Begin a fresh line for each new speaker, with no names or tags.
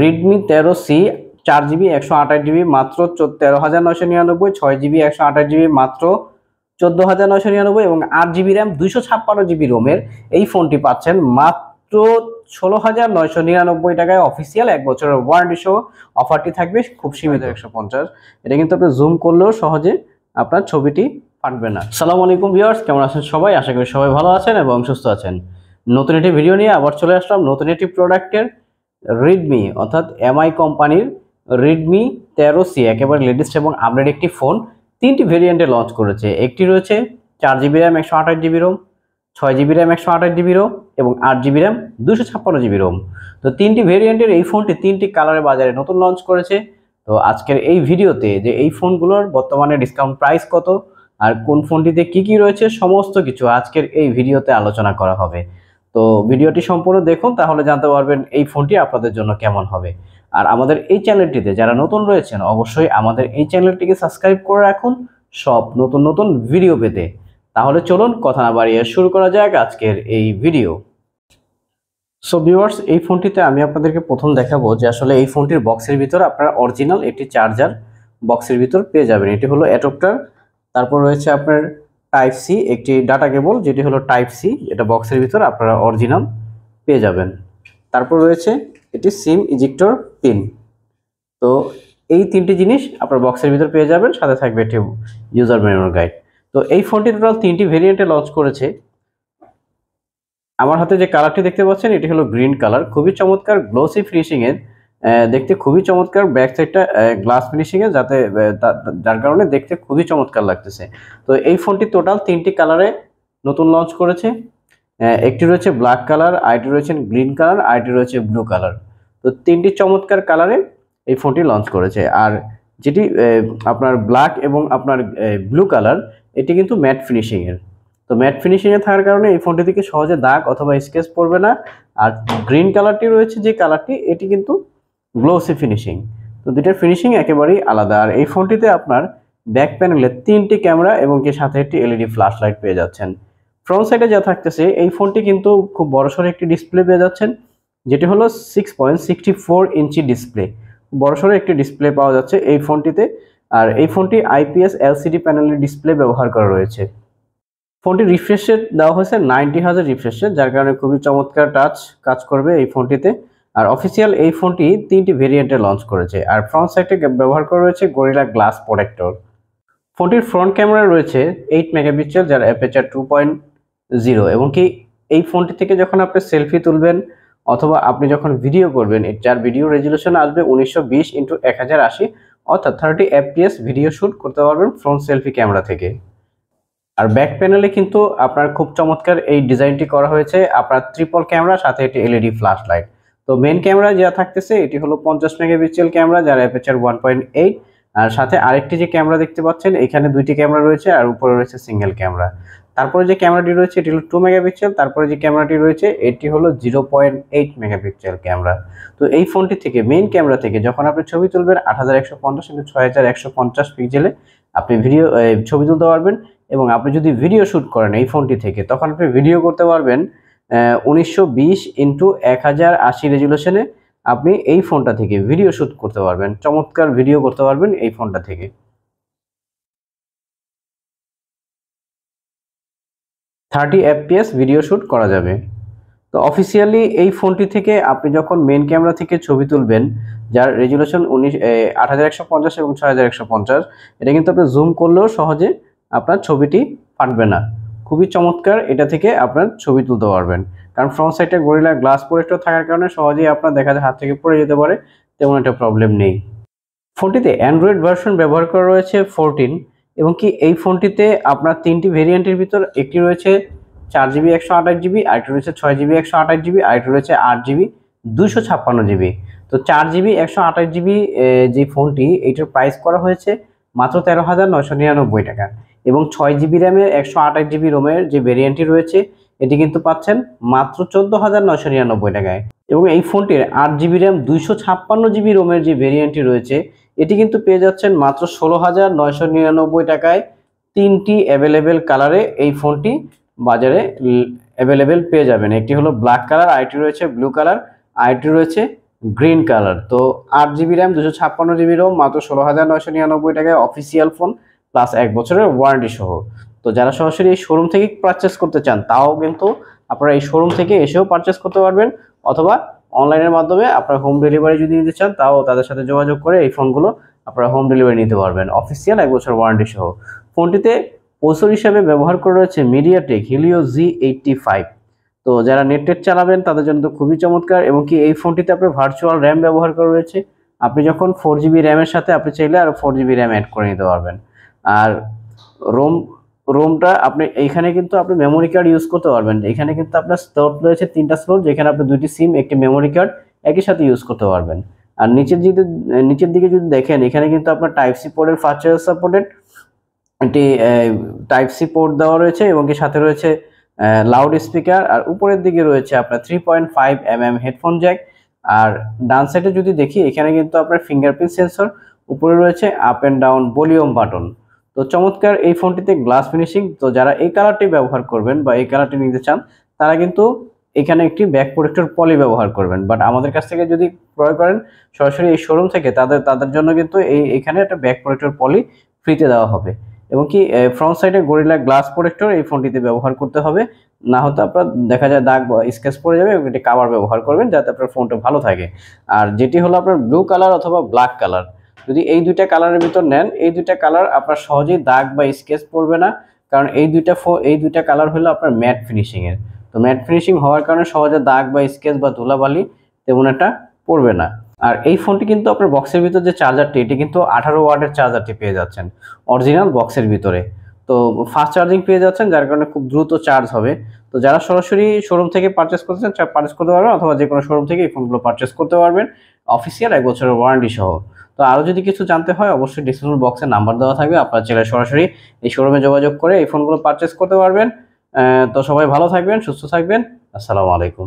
Redmi 13C 4GB 128GB মাত্র 13,999, 6GB 128GB মাত্র 14,999 এবং 8GB র্যাম 256GB রোমের এই ফোনটি পাচ্ছেন মাত্র 16,999 টাকায়। অফিসিয়াল 1 বছরের ওয়ারেন্টি সহ অফারটি থাকবে, খুব সীমিত 150। এটা কিন্তু আপনি জুম করলেও সহজে আপনার ছবিটি ফাটবে না। আসসালামু আলাইকুম ভিউয়ার্স, কেমন আছেন সবাই? আশা করি সবাই ভালো আছেন এবং সুস্থ আছেন। নতুন একটি ভিডিও নিয়ে আবার চলে আসলাম, নতুন একটি প্রোডাক্টের রেডমি অর্থাৎ এমআই কোম্পানির রেডমি 13C একেবারে লেটেস্ট এবং আপডেট একটি ফোন। তিনটি ভেরিয়েন্টে লঞ্চ করেছে। একটি রয়েছে 4GB RAM 128GB Rome, 6GB RAM 128GB Rome এবং 8GB র্যাম 256GB রোম। তো তিনটি ভেরিয়েন্টের এই ফোনটি তিনটি কালারে বাজারে নতুন লঞ্চ করেছে। তো আজকের এই ভিডিওতে যে এই ফোনগুলোর বর্তমানে ডিসকাউন্ট প্রাইস কত আর কোন ফোনটিতে কি কি রয়েছে সমস্ত কিছু আজকের এই ভিডিওতে আলোচনা করা হবে। তো ভিডিওটি সম্পূর্ণ দেখুন, তাহলে জানতে পারবেন এই ফোনটি আপনাদের জন্য কেমন হবে। আর আমাদের এই চ্যানেলটিতে যারা নতুন রয়েছেন অবশ্যই আমাদের এই চ্যানেলটিকে সাবস্ক্রাইব করে রাখুন সব নতুন নতুন ভিডিও পেতে। তাহলে চলুন কথা না বাড়িয়ে শুরু করা যাক আজকের এই ভিডিও। সো ভিউয়ার্স, এই ফোনটিতে আমি আপনাদেরকে প্রথম দেখাবো যে আসলে এই ফোনটির বক্সের ভিতর আপনারা অরিজিনাল একটি চার্জার বক্সের ভিতর পেয়ে যাবেন। এটি হলো অ্যাডাপ্টার। তারপর রয়েছে আপনার টাইপ সি একটি ডাটা কেবল, যেটি হলো টাইপ সি, এটা বক্সের ভিতর আপনারা অরিজিনাল পেয়ে যাবেন। তারপর রয়েছে এটি সিম ইজেক্টর পিন। তো এই তিনটি জিনিস আপনার বক্সের ভিতর পেয়ে যাবেন, সাথে থাকবে একটি ইউজার ম্যানুয়াল গাইড। তো এই ফোনটি টোটাল তিনটি ভেরিয়েন্টে লঞ্চ করেছে। আমার হাতে যে কালারটি দেখতে পাচ্ছেন এটি হলো গ্রিন কালার, খুবই চমৎকার গ্লোসি ফিনিশিং এর, দেখতে খুবই চমৎকার। ব্যাক সাইডটা গ্লাস ফিনিশিং এর, যাতে যার কারণে দেখতে খুবই চমৎকার লাগতেছে। তো এই ফোনটি টোটাল তিনটি কালারে নতুন লঞ্চ করেছে। একটি রয়েছে ব্ল্যাক কালার, আরেকটি রয়েছে গ্রিন কালার, আরেকটি রয়েছে ব্লু কালার। তো তিনটি চমৎকার কালারে এই ফোনটি লঞ্চ করেছে। আর যেটি আপনার ব্ল্যাক এবং আপনার ব্লু কালার, এটি কিন্তু ম্যাট ফিনিশিং এর। তো ম্যাট ফিনিশিং এ থাকার কারণে এই ফোনটি থেকে সহজে দাগ অথবা স্কেচ পড়বে না। আর গ্রিন কালারটি রয়েছে যে কালারটি, এটি কিন্তু গ্লোসি ফিনিশিং। তো দুইটার ফিনিশিং একেবারেই আলাদা। আর এই ফোনটিতে আপনার ব্যাক প্যানেলে তিনটি ক্যামেরা এবং কি সাথে একটি এলইডি ফ্ল্যাশ লাইট পেয়ে যাচ্ছেন। ফ্রন্ট সাইডে যা থাকতেছে এই ফোনটি কিন্তু খুব বড়সড় একটি ডিসপ্লে পেয়ে যাচ্ছেন, যেটি হলো 6.64 ইঞ্চি ডিসপ্লে। বড়সড় একটি ডিসপ্লে পাওয়া যাচ্ছে এই ফোনটিতে। আর এই ফোনটি আইপিএস এলসিডি প্যানেলের ডিসপ্লে ব্যবহার করা রয়েছে। ফোনটি রিফ্রেশ রেট দেওয়া হয়েছে 90,000 রিফ্রেশ রেট, যার কারণে খুবই চমৎকার টাচ কাজ করবে এই ফোনটিতে। আর অফিসিয়াল এই ফোনটি তিনটি ভেরিয়েন্টে লঞ্চ করেছে। আর ফ্রন্ট সাইডে ব্যবহার করা রয়েছে গরিলা গ্লাস প্রোটেক্টর। ফোনটির ফ্রন্ট ক্যামেরা রয়েছে 8 মেগাপিক্সেল, যার অ্যাপারচার 2.0 এবং কি এই ফোনটি থেকে যখন আপনি সেলফি তুলবেন অথবা আপনি যখন ভিডিও করবেন, যার ভিডিও রেজুলেশন আসবে 1920x1080, অর্থাৎ 30 fps ভিডিও শ্যুট করতে পারবেন ফ্রন্ট সেলফি ক্যামেরা থেকে। আর ব্যাক প্যানেলে কিন্তু আপনার খুব চমৎকার এই ডিজাইনটি করা হয়েছে, আপনার ট্রিপল ক্যামেরা সাথে একটি এলইডি ফ্ল্যাশ লাইট। তো মেইন ক্যামেরা যা থাকতেছে এটি হলো 50 মেগাপিক্সেল ক্যামেরা, যার অ্যাপারচার 1.8। আর সাথে আরেকটি যে ক্যামেরা দেখতে পাচ্ছেন, এখানে দুইটি ক্যামেরা রয়েছে আর উপরে রয়েছে সিঙ্গেল ক্যামেরা। তারপরে যে ক্যামেরাটি রয়েছে এটি হলো 2 মেগাপিক্সেল। তারপরে যে ক্যামেরাটি রয়েছে এটি হলো 0.8 মেগাপিক্সেল ক্যামেরা। তো এই ফোনটি থেকে মেইন ক্যামেরা থেকে যখন আপনি ছবি তুলবেন 8150 x 6150 পিক্সেলে আপনি ছবি তুলতে পারবেন। এবং আপনি যদি ভিডিও শ্যুট করেন এই ফোনটি থেকে, তখন আপনি ভিডিও করতে পারবেন 1920x1080 রেজুলেশনে। আপনি এই ফোনটা থেকে ভিডিও শ্যুট করতে পারবেন, চমৎকার ভিডিও করতে পারবেন এই ফোনটা থেকে। 30 fps ভিডিও শ্যুট করা যাবে। তো অফিসিয়ালি এই ফোনটি থেকে আপনি যখন মেইন ক্যামেরা থেকে ছবি তুলবেন, যার রেজুলেশন 8150 এবং 6150, এটা কিন্তু আপনি জুম করলেও সহজে আপনার ছবিটি ফাটবে না। খুবই চমৎকার, এটা থেকে আপনার ছবি তুলতে পারবেন। কারণ ফ্রন্ট সাইডে গরিলা গ্লাস প্রোটেক্টর থাকার কারণে সহজেই আপনার দেখা যায় হাত থেকে পড়ে যেতে পারে, তেমন একটা প্রবলেম নেই। ফোনটিতে অ্যান্ড্রয়েড ভার্সন ব্যবহার করা রয়েছে 14 এবং কি এই ফোনটিতে আপনার তিনটি ভেরিয়েন্টের ভিতর একটি রয়েছে 4GB 128GB, আরেকটি রয়েছে 6GB 128GB, আরেকটি রয়েছে 8GB 256GB। তো 4GB 128GB যে ফোনটি, এইটার প্রাইস করা হয়েছে মাত্র 13,999 টাকা। এবং 6GB র্যামের 128GB রোমের যে ভেরিয়েন্টটি রয়েছে এটি কিন্তু পাচ্ছেন মাত্র 14,999 টাকায়। এবং এই ফোনটির 8GB র্যাম 256GB রোমের যে ভেরিয়েন্টটি রয়েছে এটি কিন্তু পেয়ে যাচ্ছেন মাত্র 16,999 টাকায়। তিনটি অ্যাভেলেবেল কালারে এই ফোনটি বাজারে অ্যাভেলেবেল পেয়ে যাবেন। একটি হলো ব্ল্যাক কালার, আরেকটি রয়েছে ব্লু কালার, আরেকটি রয়েছে গ্রিন কালার। তো 8 জিবি র্যাম 256 জিবি রোম মাত্র 16,999 টাকায় অফিসিয়াল ফোন, প্লাস 1 বছরের ওয়ারেন্টি সহ। তো যারা সরাসরি এই শোরুম থেকে পারচেস করতে চান তাও কিন্তু আপনারা এই শোরুম থেকে এসেও পারচেস করতে পারবেন, অথবা অনলাইনের মাধ্যমে আপনারা হোম ডেলিভারি যদি নিতে চান তাও তাদের সাথে যোগাযোগ করে এই ফোনগুলো আপনারা হোম ডেলিভারি নিতে পারবেন অফিসিয়াল 1 বছর ওয়ারেন্টি সহ। ফোনটিতে প্রসেসর হিসাবে ব্যবহার করা রয়েছে মিডিয়াটেক হিলিও G85। তো যারা নেট চালাবেন তাদের জন্য তো খুবই চমৎকার, এবং কি এই ফোনটিতে আপনার ভার্চুয়াল র্যাম ব্যবহার করা রয়েছে। আপনি যখন 4 জিবি র্যামের সাথে আপনি চাইলে আরও 4 জিবি র্যাম অ্যাড করে নিতে পারবেন। আর রোম রোমটা আপনি এইখানে কিন্তু আপনি মেমোরি কার্ড ইউজ করতে পারবেন। এখানে কিন্তু আপনার স্লট রয়েছে 3টা স্লট, যেখানে আপনি 2টি সিম একটি মেমোরি কার্ড একই সাথে ইউজ করতে পারবেন। আর নিচের দিকে যদি দেখেন, এখানে কিন্তু আপনার টাইপ সি পোর্টের ফাস্ট চার্জ সাপোর্টেড একটি টাইপ সি পোর্ট দেওয়া রয়েছে, এবং কি সাথে রয়েছে লাউড স্পিকার। আর উপরের দিকে রয়েছে আপনার 3.5 mm হেডফোন জ্যাক। আর ডান সাইডে যদি দেখি, এখানে কিন্তু আপনার ফিঙ্গারপ্রিন্ট সেন্সর, উপরে রয়েছে up and down volume button. তো চমৎকার এই ফোনটিতে গ্লাস ফিনিশিং। তো যারা এই কালারটি ব্যবহার করবেন বা এই কালারটি নিতে চান তারা কিন্তু এখানে একটি ব্যাক প্রোটেক্টর পলি ব্যবহার করবেন। বাট আমাদের কাছ থেকে যদি ক্রয় করেন সরাসরি এই শোরুম থেকে, তাদের জন্য কিন্তু এখানে একটা ব্যাক প্রোটেক্টর পলি ফ্রিতে দেওয়া হবে। এবং কি ফ্রন্ট সাইডে গরিলা গ্লাস প্রোটেক্টর এই ফোনটিতে ব্যবহার করতে হবে, না হতে আপনার দেখা যায় দাগ বা স্ক্র্যাচ পড়ে যাবে, এবং এটি কাভার ব্যবহার করবেন যাতে আপনার ফোনটা ভালো থাকে। আর যেটি হলো আপনার ব্লু কালার অথবা ব্ল্যাক কালার, যদি এই দুইটা কালারের ভিতর নেন, এই দুইটা কালার আপনার সহজেই দাগ বা স্ক্র্যাচ পড়বে না, কারণ এই দুইটা কালার হলো আপনার ম্যাট ফিনিশিং এর। তো ম্যাট ফিনিশিং হওয়ার কারণে সহজে দাগ বা স্ক্র্যাচ বা ধুলাবালি তেমন একটা পড়বে না। আর এই ফোনটি কিন্তু আপনার বক্সের ভিতর যে চার্জারটি, এটি কিন্তু 18 ওয়াটের চার্জারটি পেয়ে যাচ্ছেন অরিজিনাল বক্সের ভিতরে। তো ফাস্ট চার্জিং পেয়ে যাচ্ছেন, যার কারণে খুব দ্রুত চার্জ হবে। তো যারা সরাসরি শোরুম থেকে পারচেস করতে চান পারচেস করতে পারবেন, অথবা যে কোনো শোরুম থেকে এই ফোনগুলো পারচেস করতে পারবেন অফিসিয়াল 1 বছরের ওয়ারেন্টি সহ। তো আরও যদি কিছু জানতে হয় অবশ্যই ডিসক্রিপশন বক্সে নাম্বার দেওয়া থাকবে, আপনারা চাইলে সরাসরি এই শোরুমে যোগাযোগ করে এই ফোনগুলো পারচেস করতে পারবেন। তো সবাই ভালো থাকবেন, সুস্থ থাকবেন। আসসালামু আলাইকুম।